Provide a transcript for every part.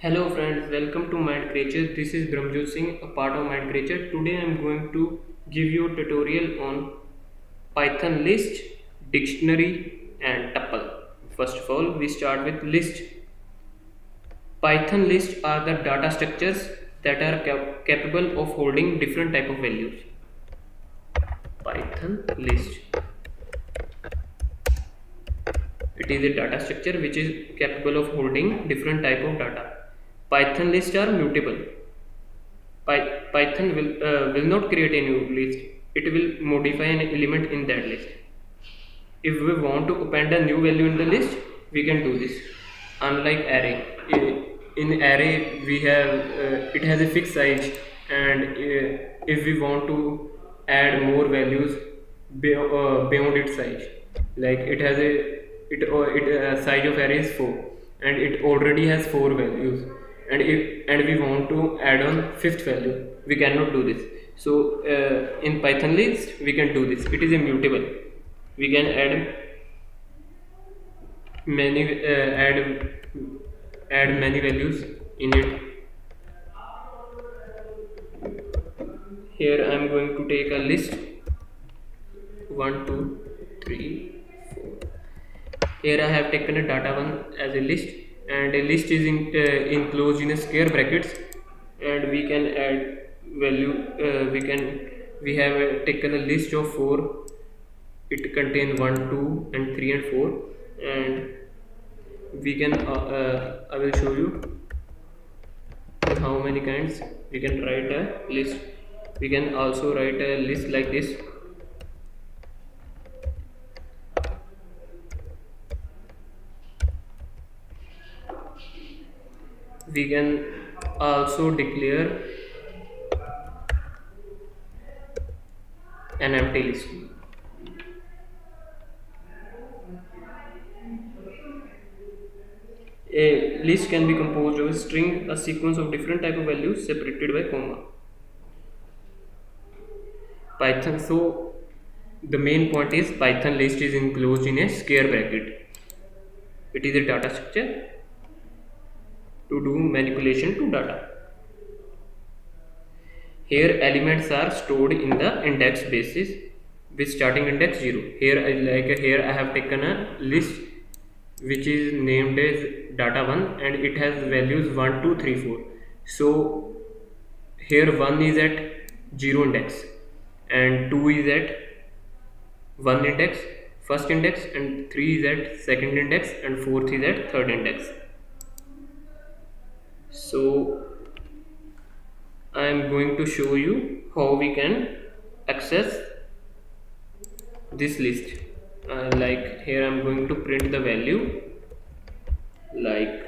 Hello friends, welcome to Mind Creatures. This is Brahmjot Singh, a part of Mind Creature. Today I am going to give you a tutorial on Python list, dictionary and tuple. First of all, we start with list. Python lists are the data structures that are capable of holding different type of values. Python list. It is a data structure which is capable of holding different type of data. Python lists are mutable. Python will not create a new list. It will modify an element in that list. If we want to append a new value in the list, we can do this. Unlike array, in array we have it has a fixed size, and if we want to add more values beyond its size, like it has a size of array is 4, and it already has 4 values, and we want to add on fifth value, we cannot do this. So in Python list we can do this. It is immutable. We can many add many values in it. Here I am going to take a list 1 2 3 4. Here I have taken a data1 as a list, and a list is enclosed in a square brackets, and we can add value. We have taken a list of 4. It contains 1 2 and 3 and 4, and we can I will show you how many kinds we can write a list. We can also write a list like this. We can also declare an empty list. A list can be composed of a string, a sequence of different type of values separated by comma. Python. So the main point is Python list is enclosed in a square bracket. It is a data structure to do manipulation to data. Here elements are stored in the index basis with starting index 0. Here I have taken a list which is named as data1, and it has values 1 2 3 4. So here 1 is at 0 index, and 2 is at 1 index, first index, and 3 is at second index, and 4th is at third index. So I am going to show you how we can access this list. Like here I am going to print the value, like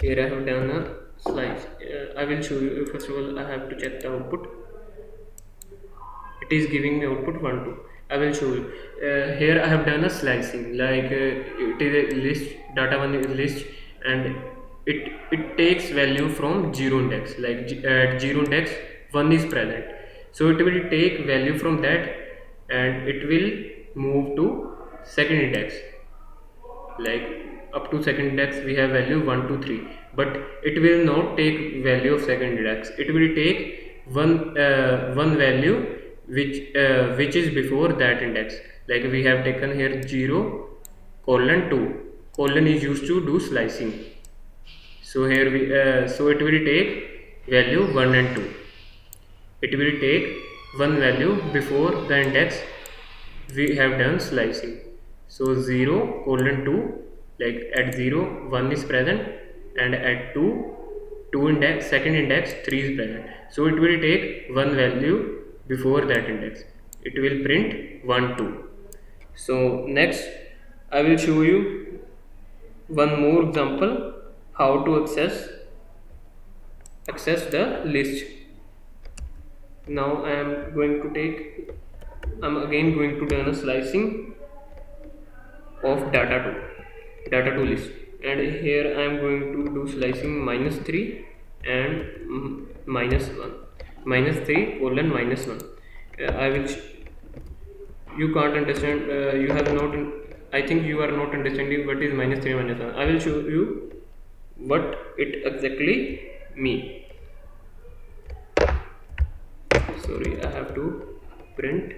here I have done a slice. I will show you. First of all, I have to check the output. It is giving me output 1 2. I will show you. Here I have done a slicing, like it is a list, data1 is list, and it takes value from 0 index, like at 0 index 1 is present, so it will take value from that, and it will move to second index. Like up to second index we have value 1 2 3, but it will not take value of second index. It will take one value which is before that index. Like we have taken here 0 colon 2. Colon is used to do slicing. So here we so it will take value 1 and 2. It will take one value before the index we have done slicing. So 0 colon 2, like at 0 1 is present, and at 2 index, second index 3 is present. So it will take one value before that index. It will print 1 2. So next I will show you one more example how to access the list. Now I am again going to done a slicing of data2 list, and here I am going to do slicing -3 and -1, -3 colon -1. I will you can't understand, you have not, I think you are not understanding what is minus 3 minus 1. I will show you what it exactly mean. Sorry, I have to print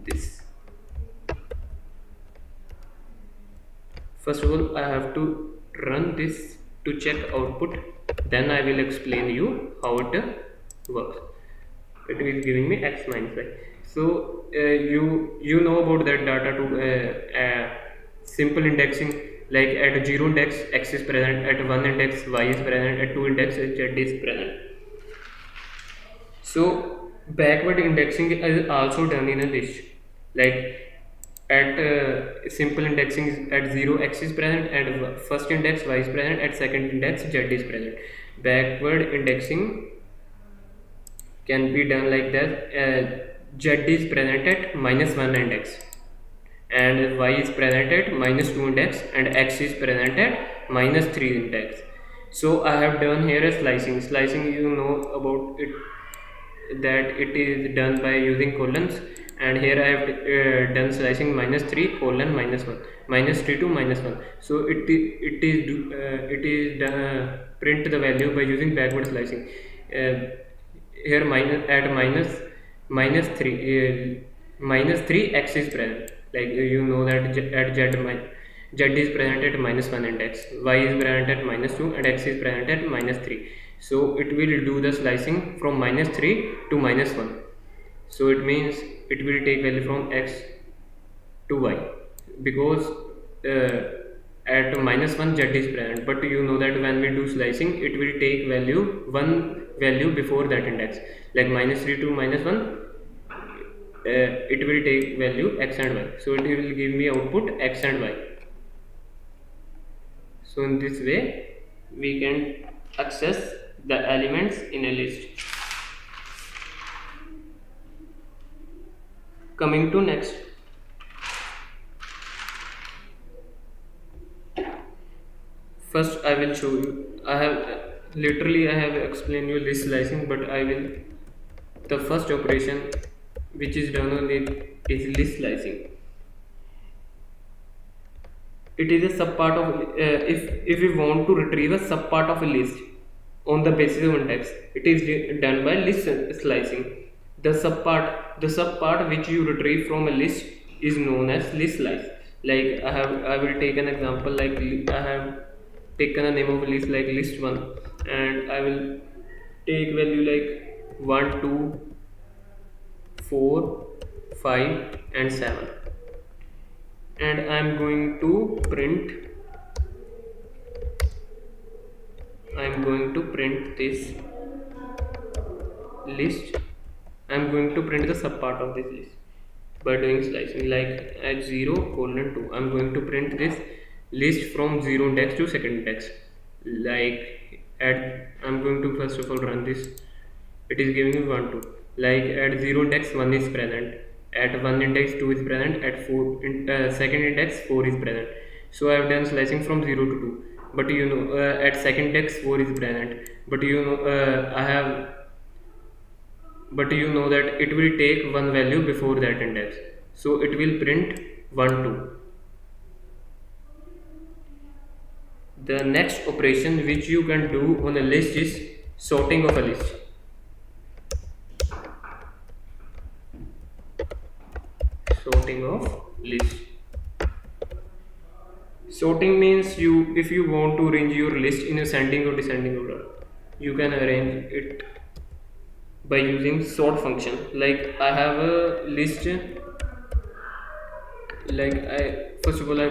this. First of all, I have to run this to check output. Then I will explain you how it works. It is giving me x minus y. So you know about that data to simple indexing. Like at 0 index x is present, at 1 index y is present, at 2 index z is present. So backward indexing is also done in a list. Like at simple indexing is at 0 x is present, at first index y is present, at second index z is present. Backward indexing can be done like that. Z is present at minus 1 index, and y is present at minus 2 index, and x is present at minus 3 index. So I have done here a slicing. You know about it, that it is done by using colons, and here I have done slicing minus 3 colon minus 1, minus 3 to minus 1. So it is done, print the value by using backward slicing. Here minus at minus 3 minus 3 x is present. Like you know that at z is present at minus 1 index, y is present at minus 2, and x is present at minus 3. So it will do the slicing from minus 3 to minus 1. So it means it will take value from x to y, because at minus 1 z is present, but you know that when we do slicing it will take value one value before that index, like minus 3 to minus 1. It will take value x and y, so it will give me output x and y. So in this way we can access the elements in a list. Coming to next, first I will show you. I have explained you list slicing, but I will, the first operation which is done on it is list slicing. It is a subpart of if we want to retrieve a subpart of a list on the basis of index, it is done by list slicing. The subpart which you retrieve from a list is known as list slice. Like I will take an example. Like I have taken a name of a list like list 1, and I will take value like 1 2 4 5 and 7, and I'm going to print this list. I'm going to print the subpart of this list by doing slicing. Like at 0 colon 2, I'm going to print this list from 0 index to second index. Like I'm going to first of all run this. It is giving me 1 2. Like at 0 index 1 is present, at 1 index 2 is present, at second index 4 is present. So I have done slicing from 0 to 2, but you know at second index 4 is present, but you know you know that it will take one value before that index, so it will print 1 2. The next operation which you can do on a list is sorting of a list. Sorting of list. Sorting means if you want to arrange your list in ascending or descending order, you can arrange it by using sort function. Like I have a list, like first of all I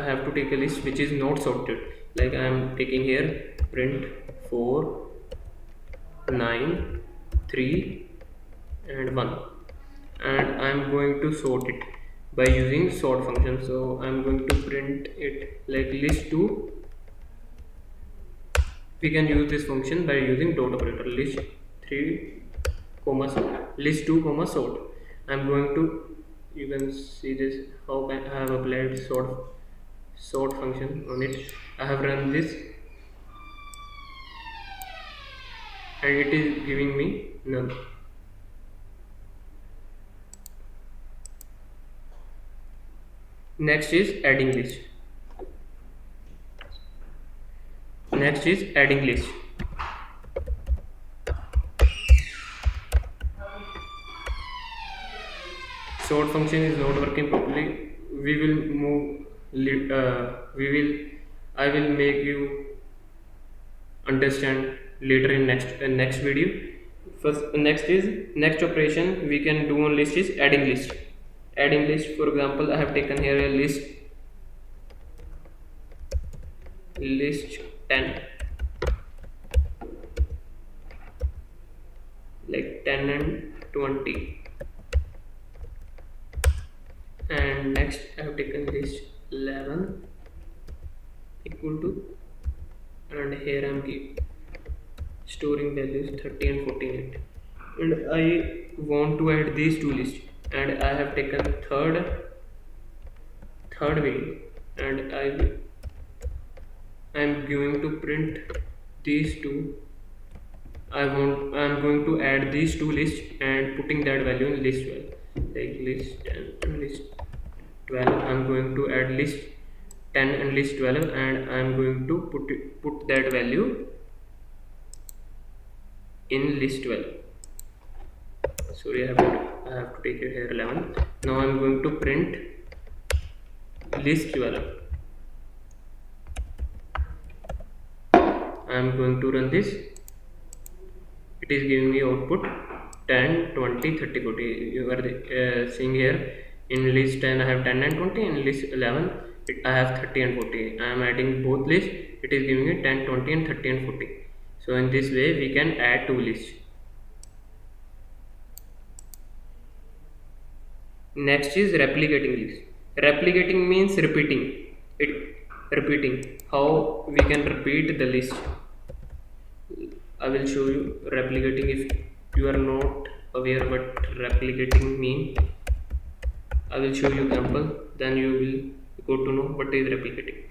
have to take a list which is not sorted. Like I am taking here print 4 9 3 and 1, and I am going to sort it by using sort function. So I am going to print it like list 2. We can use this function by using dot operator, list 3 comma sort, list 2 comma sort. I am going to, you can see this how I have applied sort function on it. I have run this and it is giving me none. Next is adding list. Next is adding list. Sort function is not working properly. We will move. We will. I will make you understand later in next video. First, next operation we can do on list is adding list. Adding list. For example, I have taken here a list 10, like 10 and 20, and next I have taken list 11 equal to, and here I am storing values 30 and 48, and I want to add these two lists, and I have taken third value, and I am going to print these two. I am going to add these two lists and putting that value in list 12, like list 10 and list 12. I am going to add list 10 and list 12, and I am going to put that value in list 12. Sorry, I have to take it here 11. Now I am going to print list 12. I am going to run this. It is giving me output 10, 20, 30, 40. You are seeing here in list 10 I have 10 and 20, in list 11 I have 30 and 40. I am adding both lists. It is giving me 10, 20 and 30 and 40. So in this way we can add two lists. Next is replicating list. Replicating means repeating. How we can repeat the list. I will show you replicating if you are not aware what replicating mean. I will show you example, then you will go to know what is replicating.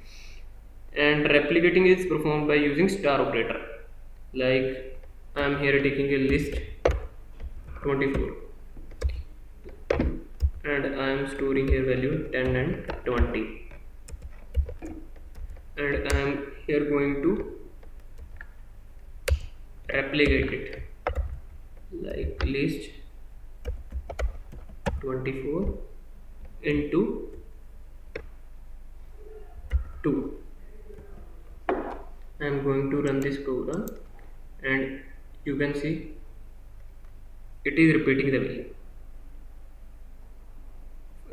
And replicating is performed by using star operator. Like I am here taking a list 24, and I am storing here value 10 and 20, and I am here going to replicate it, like list 24 into 2. I am going to run this program, and you can see it is repeating the value.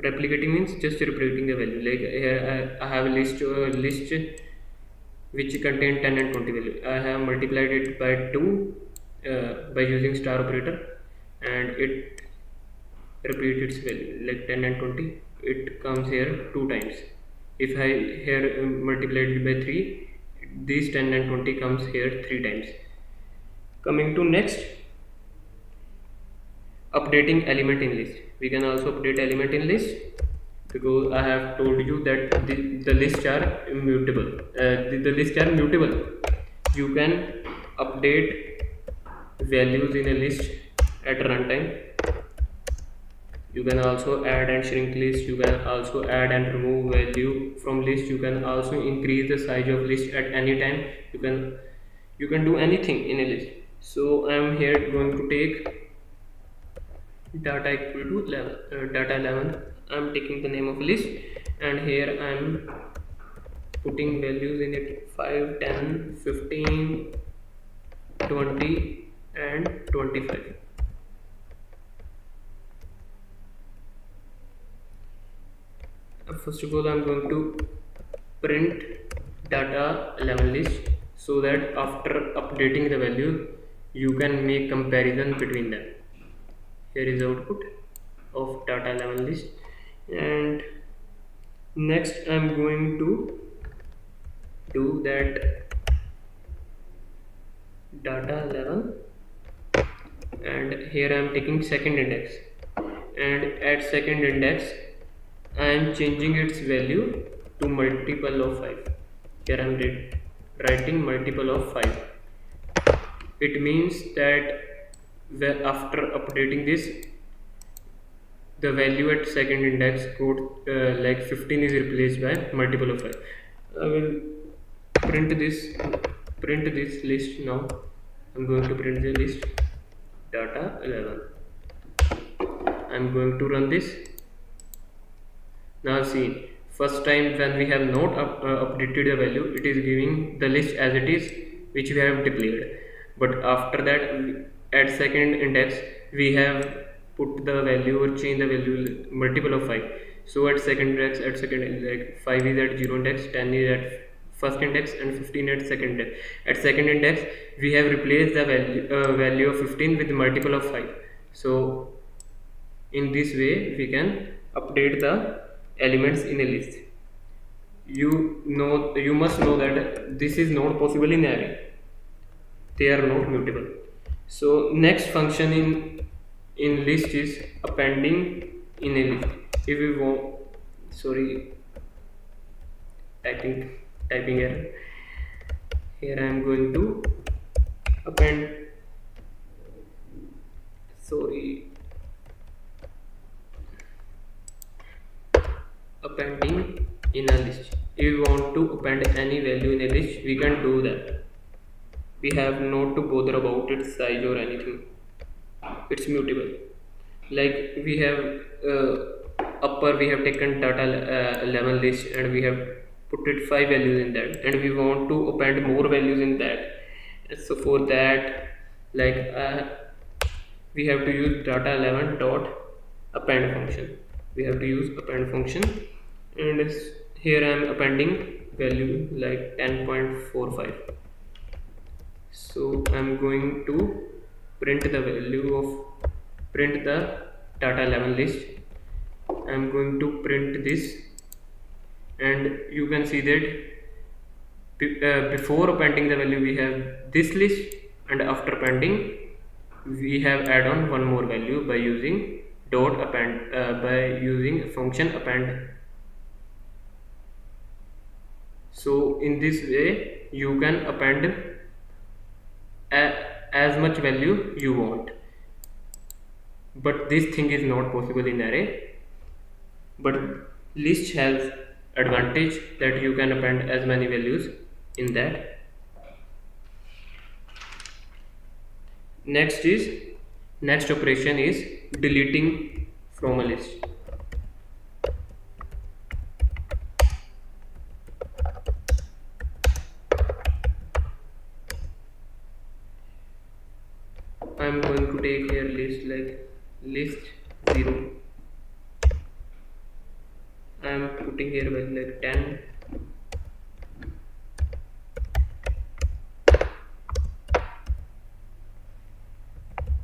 Replicating means just repeating the value. Like here I have a list which contain 10 and 20 value. I have multiplied it by 2 by using star operator, and it repeats its value, like 10 and 20. It comes here 2 times. If I here multiplied it by 3, these 10 and 20 comes here 3 times. Coming to next, updating element in list. We can also update element in list, because I have told you that the lists are immutable. The lists are mutable. You can update values in a list at runtime. You can also add and shrink list. You can also add and remove value from list. You can also increase the size of list at any time. You can do anything in a list. So I am here going to take data equal to 11, data 11. I am taking the name of list, and here I am putting values in it 5, 10, 15, 20 and 25. First of all, I am going to print data 11 list, so that after updating the value you can make comparison between them. Here is the output of data 11 list, and next I am going to do that data 11, and here I am taking second index, and at second index I am changing its value to multiple of 5. Here I am writing multiple of 5. It means that after updating this, the value at second index code like 15 is replaced by multiple of 5. I will print this print this list now. I'm going to print the list data 11. I'm going to run this. Now see, first time when we have not updated the value, it is giving the list as it is, which we have declared. But after that, at second index, we have put the value or change the value multiple of 5. So at second index, like 5 is at 0 index, 10 is at first index, and 15 at second index. At second index, we have replaced the value of 15 with multiple of 5. So in this way, we can update the elements in a list. You must know that this is not possible in array. They are not mutable. So next function in list is appending in a list. If we want, sorry, typing typing error. Here I am going to append. Sorry, appending in a list. If we want to append any value in a list, we can do that. We have not to bother about its size or anything. It's mutable. Like we have upper, we have taken data 11 list and we have put it 5 values in that, and we want to append more values in that. So for that, like we have to use data 11 dot append function. We have to use append function, and here I am appending value like 10.45. So I am going to print the data 11 list. I am going to print this, and you can see that before appending the value we have this list, and after appending we have add on one more value by using dot append by using function append. So in this way you can append as much value you want, but this thing is not possible in array. But list has advantage that you can append as many values in that. Next operation is deleting from a list. I am going to take here list like list 0. I am putting here value like 10.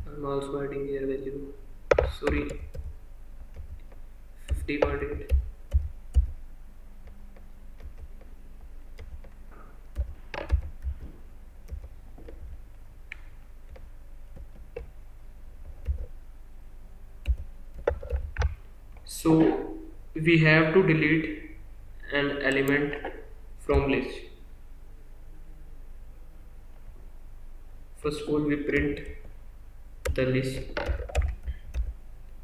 I'm also adding here value, sorry, 50.8. So we have to delete an element from list. First of all, we print the list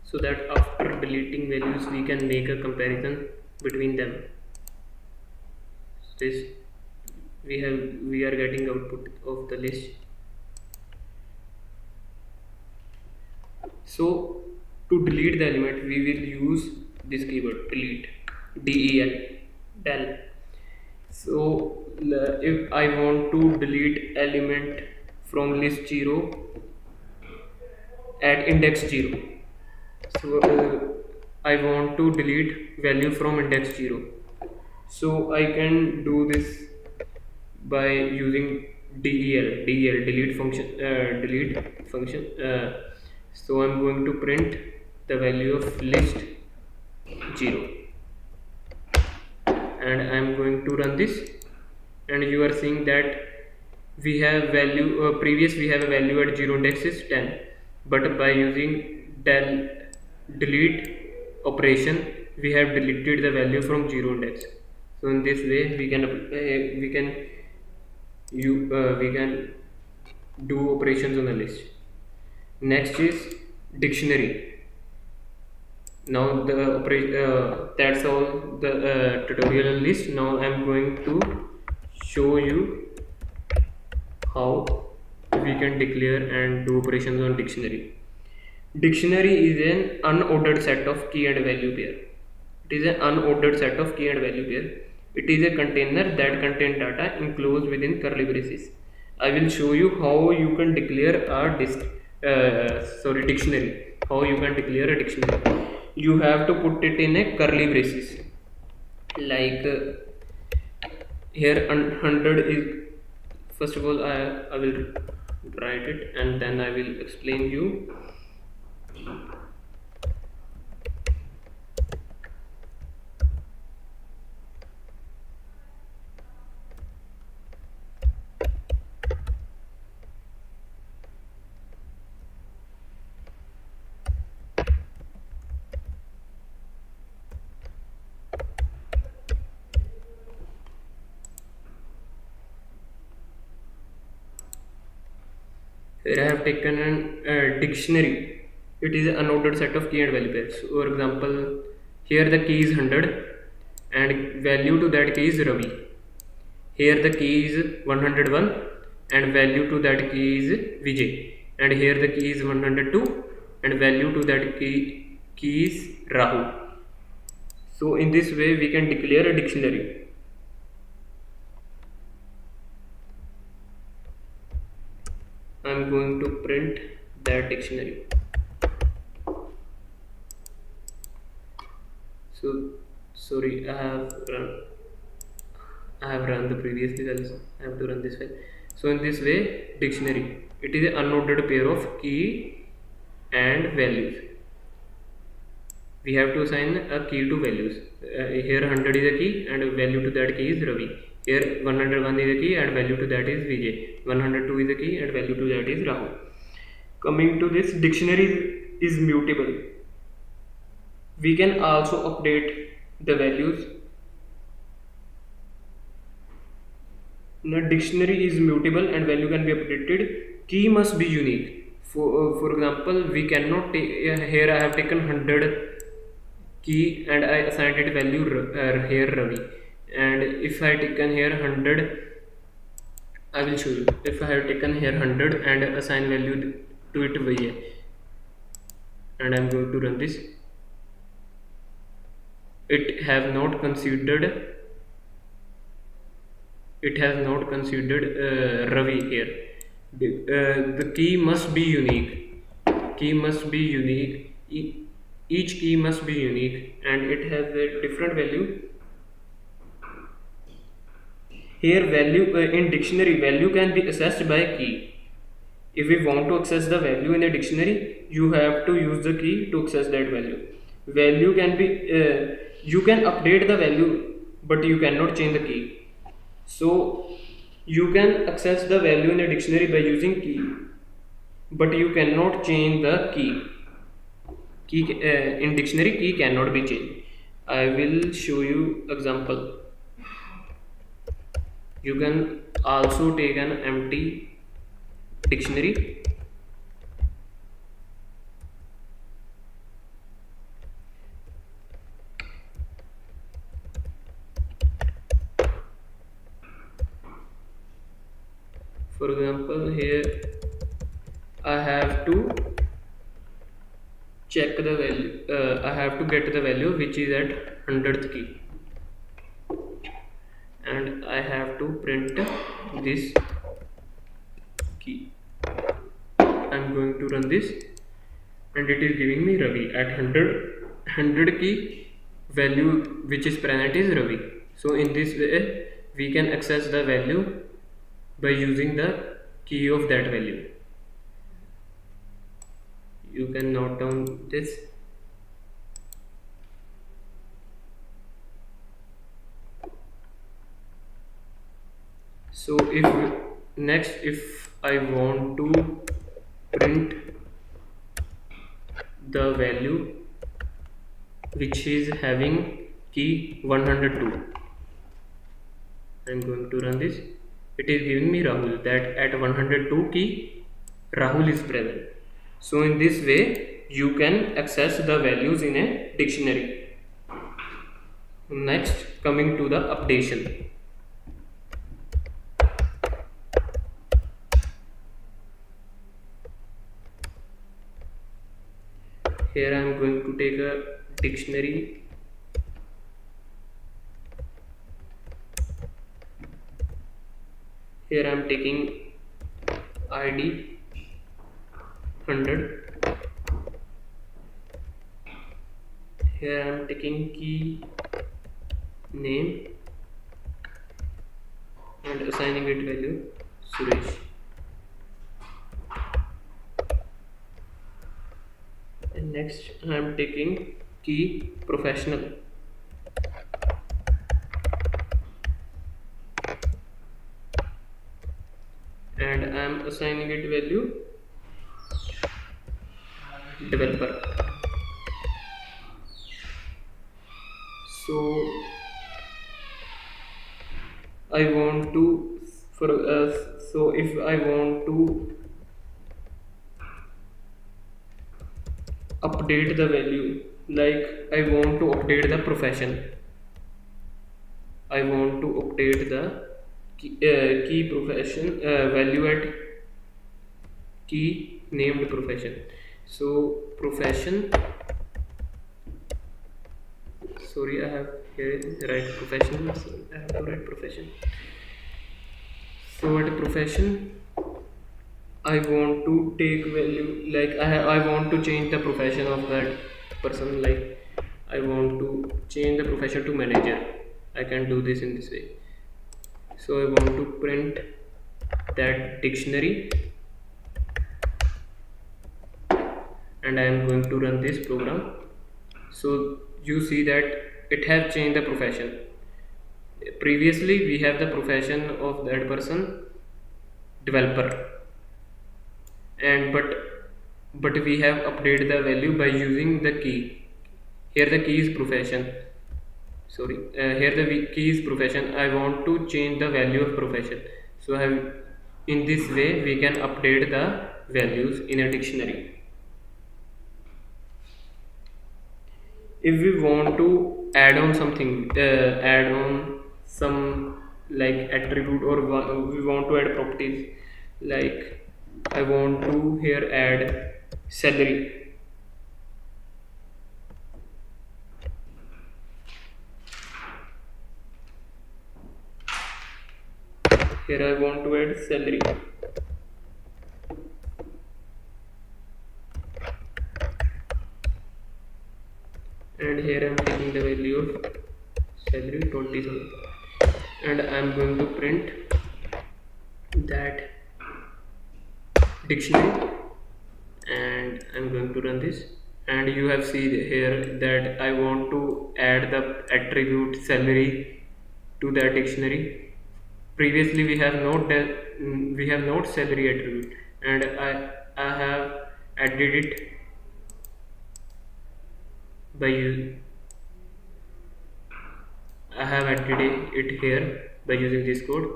so that after deleting values we can make a comparison between them. This we are getting output of the list. So to delete the element we will use this keyword delete, del. So if I want to delete element from list 0 at index 0, so I want to delete value from index 0, so I can do this by using delete function. So I'm going to print the value of list 0, and I'm going to run this, and you are seeing that we have value previous we have a value at 0 index is 10, but by using del delete operation we have deleted the value from 0 index. So in this way we can do operations on a list. Next is dictionary. Now the operation, that's all the tutorial list. Now I'm going to show you how we can declare and do operations on dictionary. Dictionary is an unordered set of key and value pair. It is an unordered set of key and value pair. It is a container that contains data enclosed within curly braces. I will show you how you can declare a dictionary. How you can declare a dictionary. You have to put it in a curly braces. Like here, 100 is, first of all I will write it and then I will explain you. Here I have taken a dictionary. It is an unordered set of key and value pairs. So, for example, here the key is 100 and value to that key is Ravi. Here the key is 101 and value to that key is Vijay. And here the key is 102 and value to that key is Rahul. So in this way we can declare a dictionary. I am going to print that dictionary. So sorry, I have run the previous results. I have to run this file. So in this way, dictionary, it is an unordered pair of key and values. We have to assign a key to values. Here 100 is a key and value to that key is Ravi. Here 101 is a key and value to that is Vijay. 102 is a key and value to that is Rahul. Coming to this, dictionary is mutable. We can also update the values. Now dictionary is mutable and value can be updated. Key must be unique. For example, we cannot take, here I have taken 100 key and I assigned it value here Ravi, and if I taken here 100, I will show you. If I have taken here 100 and assign value to it Vijay, and I am going to run this, it has not considered Ravi here. The key must be unique. Key must be unique. Each key must be unique and it has a different value. Here value in dictionary, value can be accessed by key. If we want to access the value in a dictionary, you have to use the key to access that value. Value can be you can update the value but you cannot change the key. So you can access the value in a dictionary by using key, but you cannot change the key. In dictionary, key cannot be changed. I will show you example. You can also take an empty dictionary. For example, here I have to check the value. I have to get the value which is at 100th key, and I have to print this key. I'm going to run this, and it is giving me Ravi at 100 key. Value which is present is Ravi. So in this way we can access the value by using the key of that value. You can note down this. So if I want to print the value which is having key 102, I'm going to run this. It is giving me Rahul, that at 102 key Rahul is present. So in this way you can access the values in a dictionary. Next, coming to the updation. Here I am going to take a dictionary. Here I am taking ID 100. Here I am taking key name and assigning it value Suresh. And next I am taking key professional and I am assigning it value developer. So I want to for so if I want to update the value, like I want to update the profession, I want to update the key profession value at key named profession. So profession, sorry I have here write professional, so I have to write profession. So at profession I want to take value, like I want to change the profession of that person, like I want to change the profession to manager. I can do this in this way. So I want to print that dictionary and I am going to run this program. So you see that it has changed the profession. Previously we have the profession of that person developer, and but we have updated the value by using the key. Here the key is profession, sorry, here the key is profession. I want to change the value of profession, so I have, in this way we can update the values in a dictionary. If we want to add on something, add on some like attribute, or we want to add properties, like I want to here add salary. Here I want to add salary, and here I am taking the value of salary 20,000, and I am going to print that dictionary, and I'm going to run this, and you have seen here that I want to add the attribute salary to that dictionary. Previously we have not salary attribute, and I have added it by I have added it here by using this code.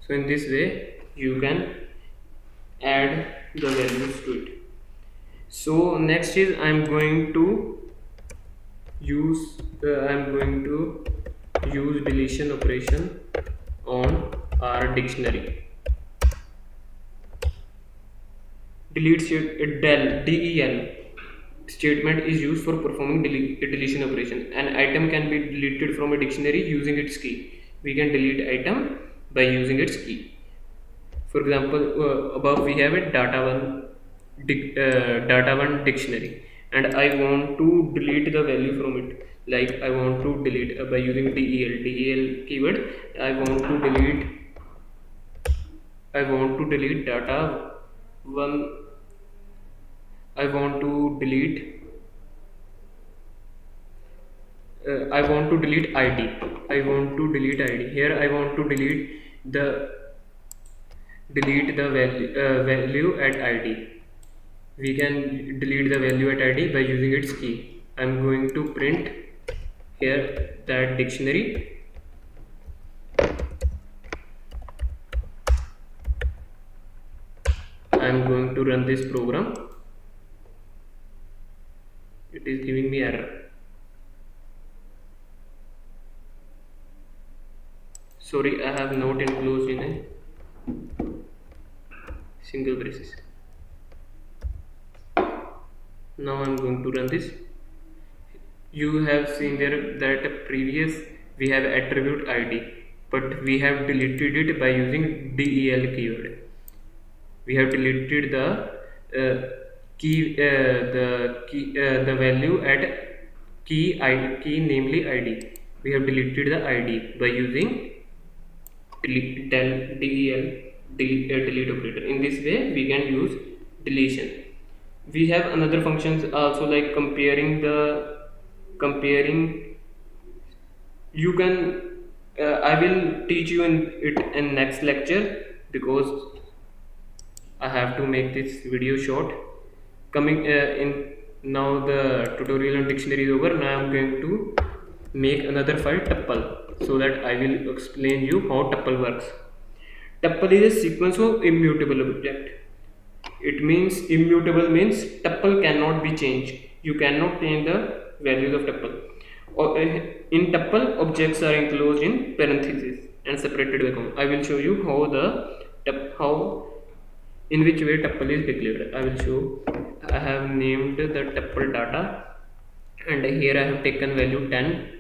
So in this way you can add the values to it. So next is I'm going to use deletion operation on our dictionary. del statement is used for performing deletion operation. An item can be deleted from a dictionary using its key. We can delete item by using its key. For example, above we have a data one dictionary, and I want to delete the value from it. Like I want to delete by using del keyword. I want to delete. I want to delete data one. I want to delete. I want to delete ID. I want to delete ID. Here I want to delete the value at ID. We can delete the value at ID by using its key. I'm going to print here that dictionary, I'm going to run this program, It is giving me error. Sorry, I have not enclosed in a single braces. Now I'm going to run this. You have seen there that previous we have attribute id, but we have deleted it by using del keyword. We have deleted the value at key namely id. We have deleted the id by using delete operator. In this way we can use deletion. We have another functions also, like comparing. You can I will teach you in it in next lecture, because I have to make this video short. Coming in Now the tutorial on dictionary is over. Now I'm going to make another file tuple, so that I will explain you how tuple works. Tuple is a sequence of immutable object. It means immutable means tuple cannot be changed. You cannot change the values of tuple. In tuple, objects are enclosed in parentheses and separated by comma. I will show you how in which way tuple is declared. I will show. I have named the tuple data, and here I have taken value 10,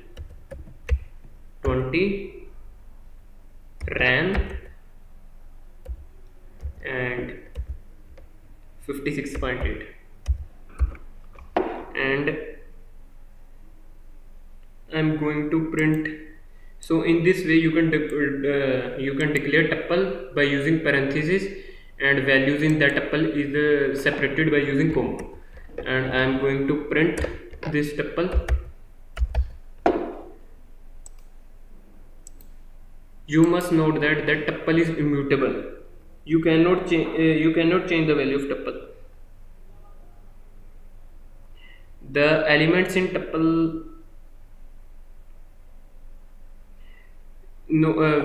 20, ran, and 56.8, and I'm going to print. So in this way you can declare tuple by using parentheses, and values in that tuple is separated by using comma. And I am going to print this tuple. You must note that tuple is immutable. You cannot change the value of tuple. The elements in tuple,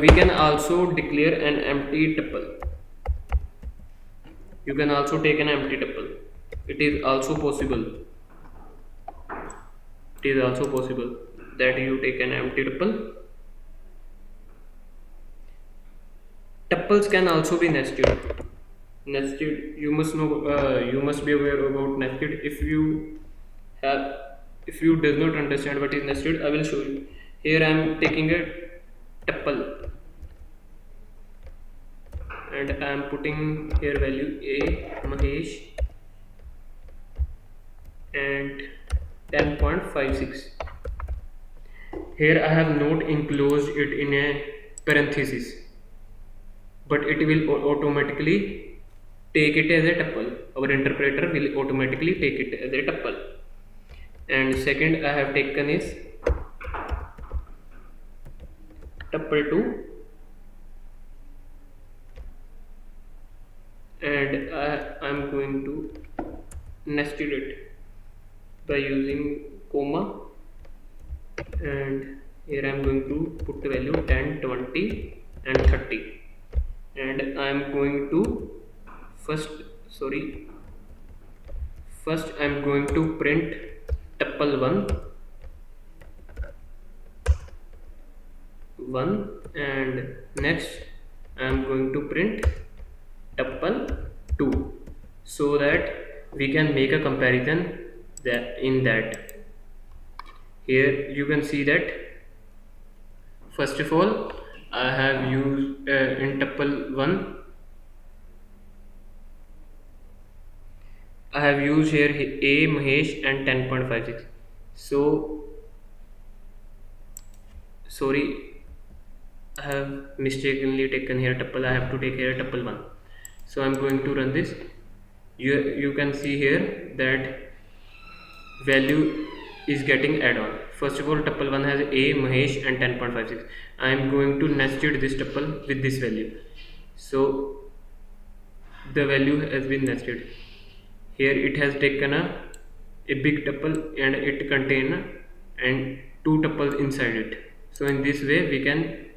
we can also declare an empty tuple. You can also take an empty tuple. It is also possible that you take an empty tuple. Tuples can also be nested. You must know. You must be aware about nested. If you does not understand what is nested, I will show you. Here I am taking a tuple, and I am putting here value A Mahesh and 10.56. Here I have not enclosed it in a parenthesis, but it will automatically take it as a tuple. Our interpreter will automatically take it as a tuple. And second I have taken is tuple 2, and I am going to nested it by using comma, and here I am going to put the value 10, 20 and 30, and I am going to first I am going to print tuple 1, and next I am going to print tuple 2, so that we can make a comparison that. Here you can see that first of all I have used in tuple 1 I have used here A Mahesh and 10.56. So sorry, I have mistakenly taken here tuple. I have to take here tuple 1. So I am going to run this. You can see here that value is getting add on. First of all, tuple 1 has A Mahesh and 10.56. I am going to nested this tuple with this value. So the value has been nested. Here it has taken a big tuple, and it contains and 2 tuples inside it. So in this way we can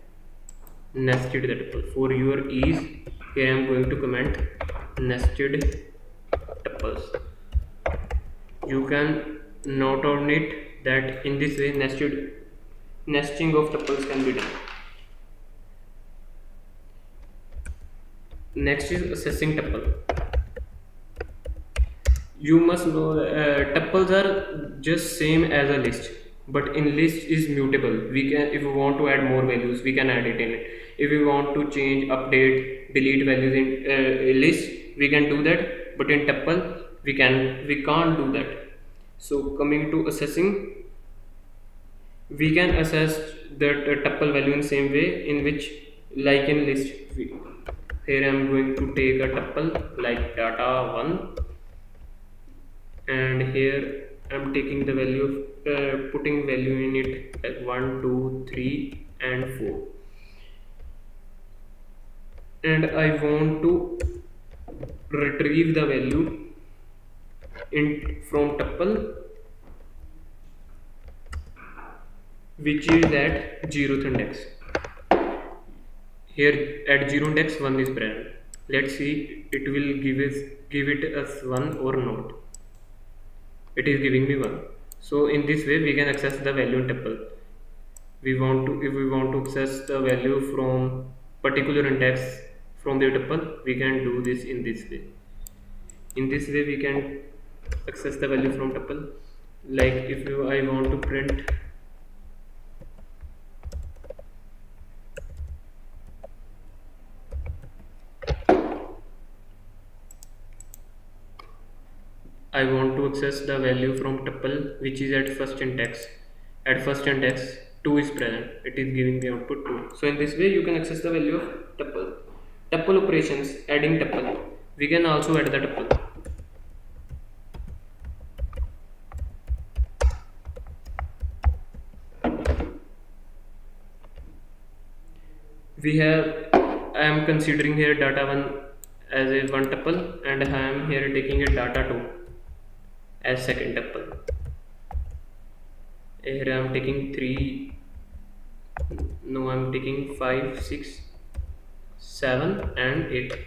nested the tuple. For your ease, here I am going to comment nested tuples. You can note on it that in this way nesting of tuples can be done. Next is assessing tuple. You must know tuples are just same as a list, but in list is mutable. We can, if we want to add more values, we can add it in it. If we want to change, update, delete values in a list, we can do that. But in tuple we can't do that. So coming to assessing, we can assess that tuple value in same way in which, like in list, here I am going to take a tuple like data 1, and here I'm taking the value of putting value in it like 1 2 3 and 4, and I want to retrieve the value in from tuple which is at 0th index. Here at 0 index 1 is present. Let's see it will give it us 1 or not. It is giving me 1. So in this way we can access the value in tuple. If we want to access the value from particular index from the tuple, we can do this in this way. In this way we can access the value from tuple. Like if I want to print I want to access the value from tuple which is at first index. At first index 2 is present. It is giving me output 2. So in this way you can access the value of tuple. Tuple operations, adding tuple. We can also add the tuple. We have, I am considering here data 1 as a one tuple, and I am here taking a data 2 as second tuple. Here I am taking 3, no, I am taking 5 6 7 and 8,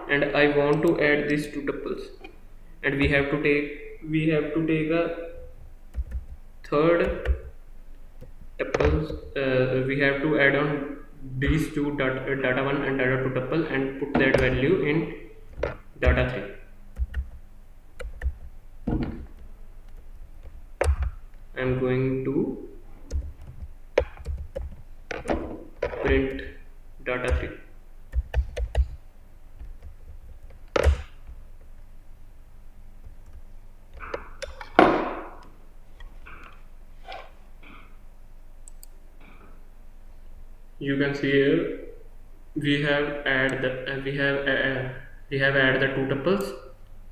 and I want to add these two tuples, and we have to take a third tuples. We have to add on these two data 1 and data 2 tuple and put that value in data 3. I am going to print data 3. You can see here we have add the we have add the two tuples.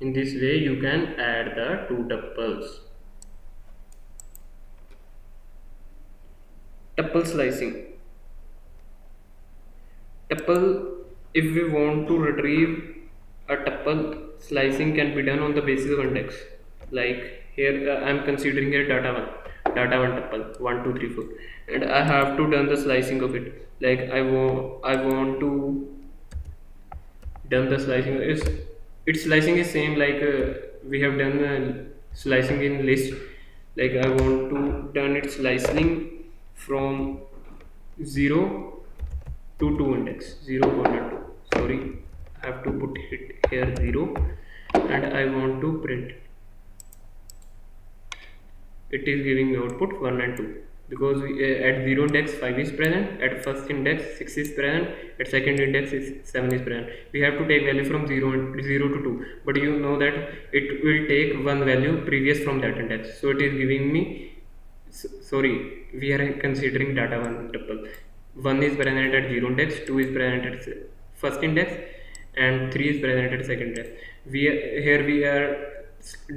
In this way you can add the two tuples. Tuple slicing. Tuple, if we want to retrieve a tuple, slicing can be done on the basis of index. Like here I am considering here data 1 tuple 1 2 3 4, and I have to done the slicing of it. Like I want to done the slicing is, its slicing is same like we have done slicing in list. Like I want to done its slicing from 0 to 2 index, 0 1 and 2. Sorry, I have to put it here 0, and I want to print. It is giving me output 1 and 2 because at 0 index 5 is present, at first index 6 is present, at second index is 7 is present. We have to take value from 0 to 2, but you know that it will take one value previous from that index. So it is giving me, sorry, we are considering data 1 tuple. 1 is present at 0 index, 2 is present at first index, and 3 is present at second index. Here we are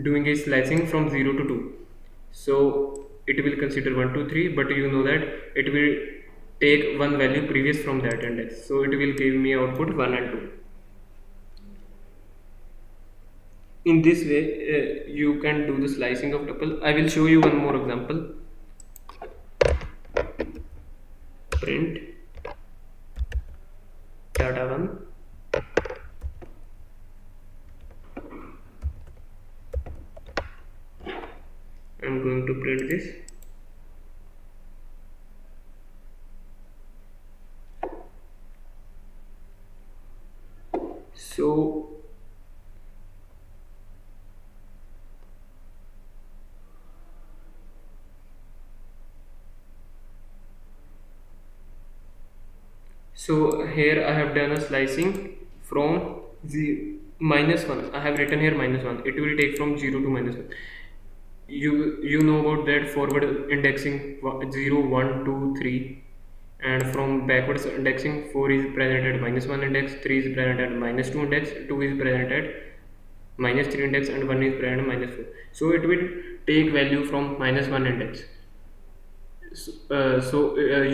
doing a slicing from 0 to 2. So it will consider 1 2 3, but you know that it will take one value previous from that index, so it will give me output 1 and 2. In this way you can do the slicing of tuple. I will show you one more example. Print data 1 I'm going to print this. So here I have done a slicing from the -1. I have written here -1. It will take from 0 to -1. You know about that forward indexing 0 1 2 3, and from backwards indexing 4 is present at -1 index, 3 is present at -2 index, 2 is present at -3 index, and 1 is present at -4. So it will take value from -1 index.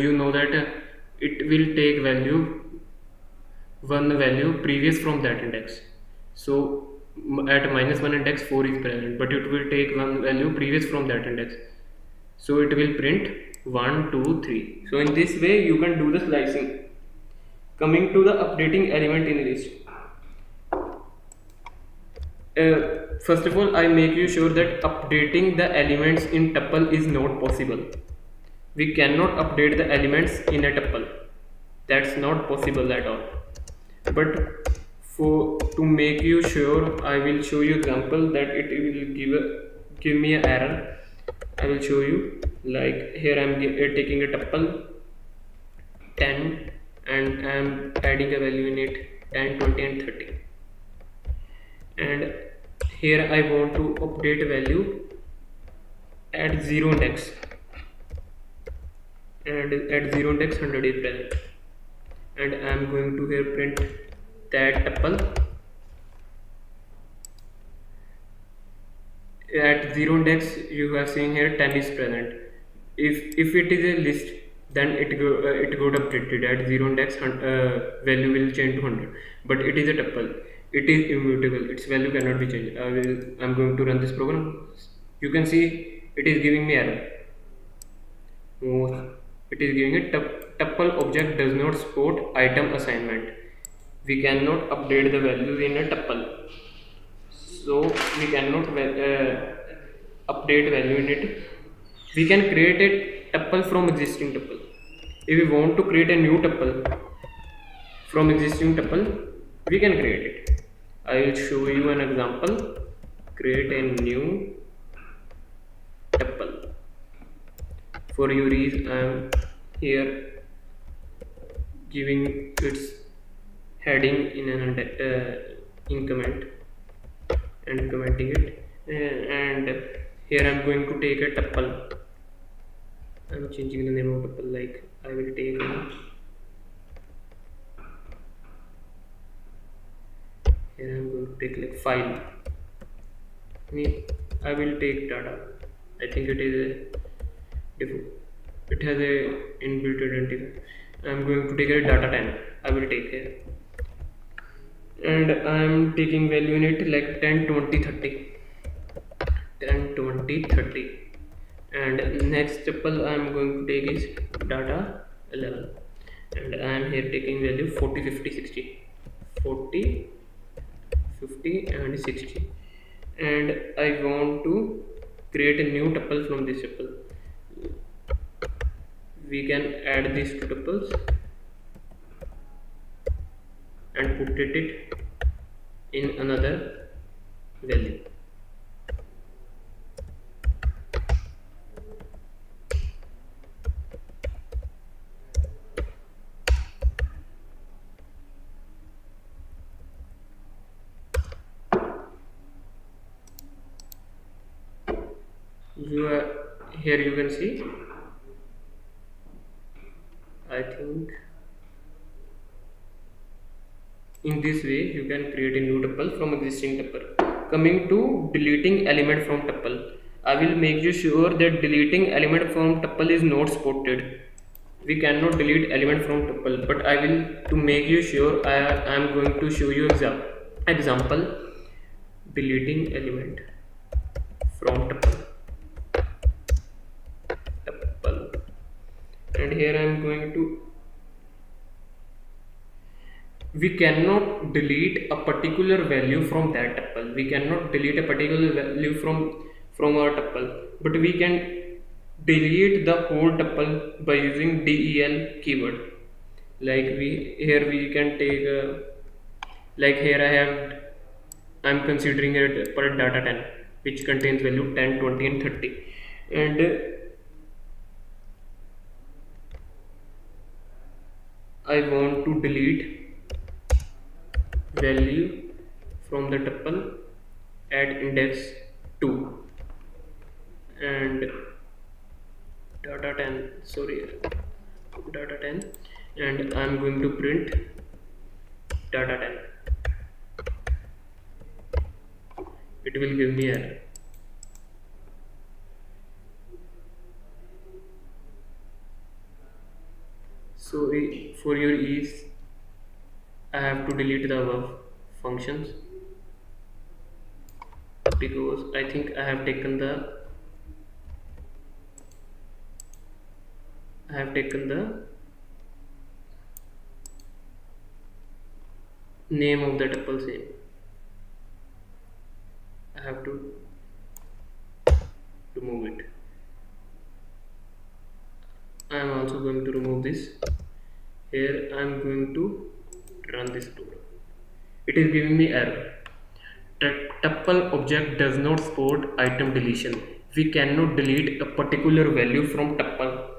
You know that it will take value one value previous from that index. So at -1 index 4 is present, but it will take one value previous from that index. So it will print 1 2 3. So in this way you can do the slicing. Coming to the updating element in list. First of all, I make you sure that updating the elements in tuple is not possible. We cannot update the elements in a tuple. That's not possible at all. But for to make you sure, I will show you example that it will give me an error. I will show you, like here I am taking a tuple 10 and I am adding a value in it 10 20 and 30, and here I want to update value at 0 index, and at 0 index 100 is present, and I am going to here print that tuple at 0 index. You have seen here 10 is present. If it is a list, then it got updated at 0 index, value will change to 100, but it is a tuple, it is immutable, its value cannot be changed. I'm going to run this program. You can see it is giving me error. It is giving a tuple object does not support item assignment. We cannot update the values in a tuple, so we cannot update value in it. We can create a tuple from existing tuple. If we want to create a new tuple from existing tuple, we can create it. I will show you an example. Create a new tuple. For your ease, I am here giving its heading in an in comment and commenting it, and here I am going to take a tuple. I am changing the name of tuple, like I will take here I am going to take like file. I will take data. I think it is a it has a inbuilt identifier. I am going to take a data time. I will take here, and I am taking value in it like 10 20 30, 10 20 30, and next tuple I am going to take is data 11, and I am here taking value 40 50 60, 40 50 and 60, and I want to create a new tuple from this tuple. We can add these two tuples and put it in another value. Here you can see, I think in this way you can create a new tuple from existing tuple. Coming to deleting element from tuple, I will make you sure that deleting element from tuple is not supported. We cannot delete element from tuple, but I will, to make you sure, I am going to show you example deleting element from tuple, and here I am going to, we cannot delete a particular value from that tuple. We cannot delete a particular value from from our tuple, but we can delete the whole tuple by using del keyword. Like we here we can take like here I'm considering it per data 10, which contains value 10, 20 and 30, and I want to delete value from the tuple at index 2 and data 10, sorry, data 10, and I'm going to print data 10. It will give me error. So for your ease, I have to delete the above functions because I think I have taken the name of the tuple same. I have to remove it. I am also going to remove this. Here I am going to run this program. It is giving me error. Tuple object does not support item deletion. We cannot delete a particular value from tuple,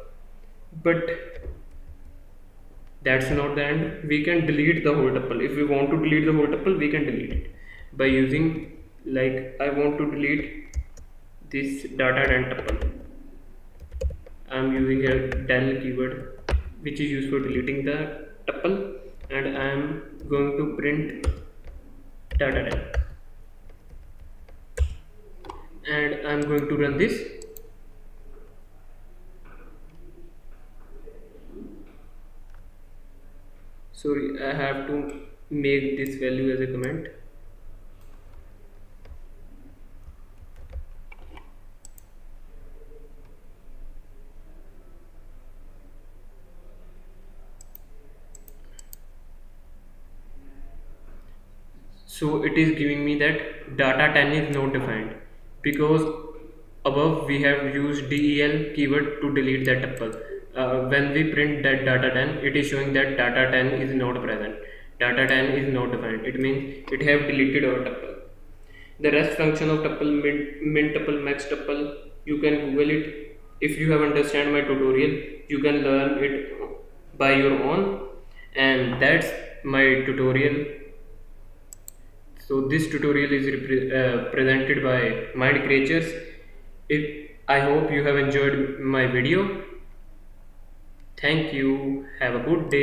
but that's not the end. We can delete the whole tuple. If we want to delete the whole tuple, we can delete it by using, like, I want to delete this data and tuple. I'm using a del keyword which is used for deleting the tuple, and I am going to print data del, and I'm going to run this. Sorry, I have to make this value as a comment. So it is giving me that data 10 is not defined because above we have used del keyword to delete that tuple. When we print that data 10, it is showing that data 10 is not present. Data 10 is not defined. It means it have deleted our tuple. The rest function of tuple, min tuple, max tuple, you can Google it. If you have understand my tutorial, you can learn it by your own. And that's my tutorial. So this tutorial is presented by Mind Creatures. If I hope you have enjoyed my video. Thank you. Have a good day.